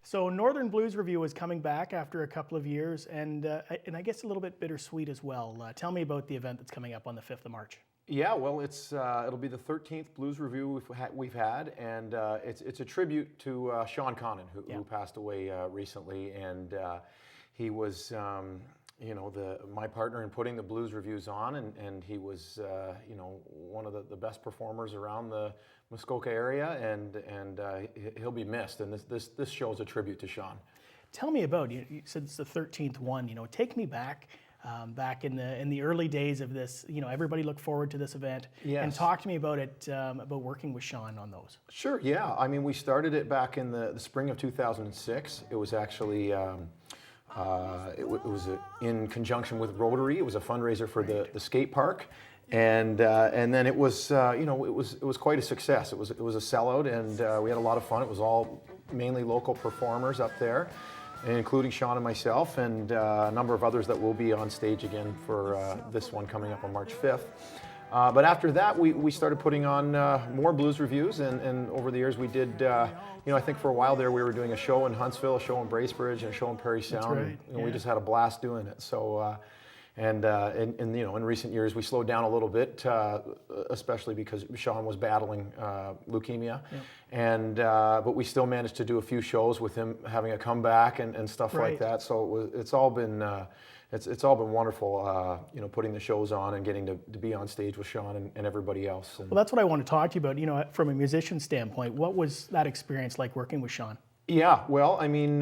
So Northern Blues Review is coming back after a couple of years, and I guess a little bit bittersweet as well. Tell me about the event that's coming up on the 5th of March. Yeah, well, it'll be the 13th Blues Review we've had, and it's a tribute to Sean Connon, who passed away recently, and he was my partner in putting the Blues Reviews on, and he was one of the best performers around the Muskoka area, and he'll be missed. And this show is a tribute to Sean. Tell me about you said it's the 13th one. Take me back. Back in the early days of this, everybody looked forward to this event. Yes. And talk to me about it, about working with Sean on those. Sure, yeah. I mean, we started it back in the spring of 2006. It was actually, in conjunction with Rotary. It was a fundraiser for the skate park. And then it was, it was quite a success. It was a sellout, and we had a lot of fun. It was all mainly local performers up there, including Sean and myself, and a number of others that will be on stage again for this one coming up on March 5th. But after that, we started putting on more Blues Reviews, and over the years we did, I think for a while there we were doing a show in Huntsville, a show in Bracebridge, and a show in Parry Sound. That's right. And we just had a blast doing it. So, in recent years we slowed down a little bit, especially because Sean was battling leukemia, but we still managed to do a few shows with him having a comeback and stuff like that. So it's all been wonderful, putting the shows on and getting to be on stage with Sean and everybody else. Well, that's what I want to talk to you about. From a musician standpoint, what was that experience like working with Sean? Yeah, well, I mean,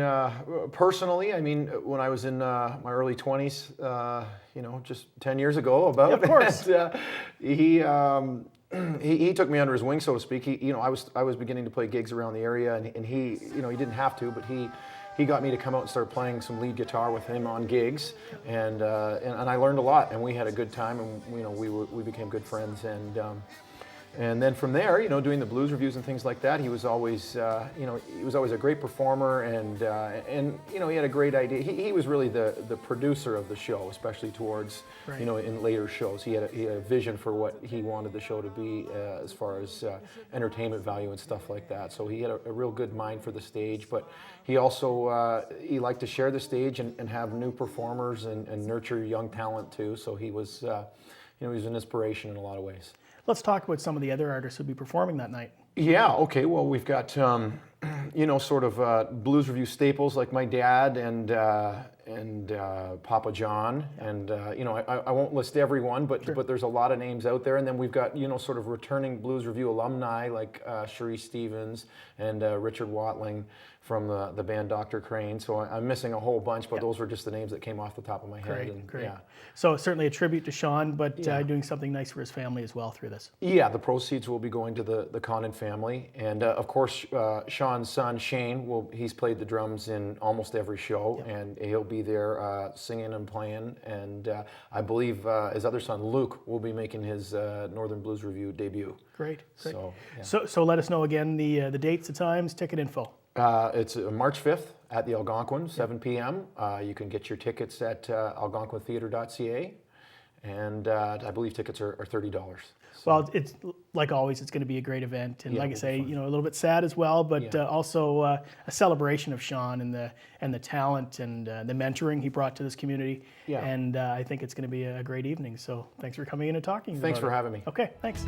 personally, when I was in my early 20s, just 10 years ago, about. Of course. He took me under his wing, so to speak. I was beginning to play gigs around the area, and he didn't have to, but he got me to come out and start playing some lead guitar with him on gigs, and I learned a lot, and we had a good time, and we became good friends, and then from there, doing the Blues Reviews and things like that, he was always, he was always a great performer, and he had a great idea. He was really the producer of the show, especially towards, in later shows. He had a vision for what he wanted the show to be as far as entertainment value and stuff like that. So he had a real good mind for the stage, but he also, he liked to share the stage and have new performers and nurture young talent too. So he was, he was an inspiration in a lot of ways. Let's talk about some of the other artists who'll be performing that night. Yeah, okay. Well, we've got, sort of Blues Review staples like my dad and Papa John. And, I won't list everyone, but there's a lot of names out there. And then we've got, sort of returning Blues Review alumni like Cherie Stevens and Richard Watling from the band Dr. Crane. So I'm missing a whole bunch, but those were just the names that came off the top of my head. Great. Yeah. So certainly a tribute to Sean, but doing something nice for his family as well through this. Yeah, the proceeds will be going to the Connon family. And of course, Sean's son, Shane, he's played the drums in almost every show, and he'll be there singing and playing. And I believe his other son, Luke, will be making his Northern Blues Review debut. Great. So, yeah. So let us know again the dates, the times, ticket info. It's March 5th at the Algonquin, 7 p.m. You can get your tickets at algonquintheatre.ca, and I believe tickets are $30. So. Well, it's like always, it's going to be a great event, and like I say, a little bit sad as well, but also a celebration of Sean and the talent and the mentoring he brought to this community. Yeah. And I think it's going to be a great evening. So thanks for coming in and talking. Thanks for having me. Okay, thanks.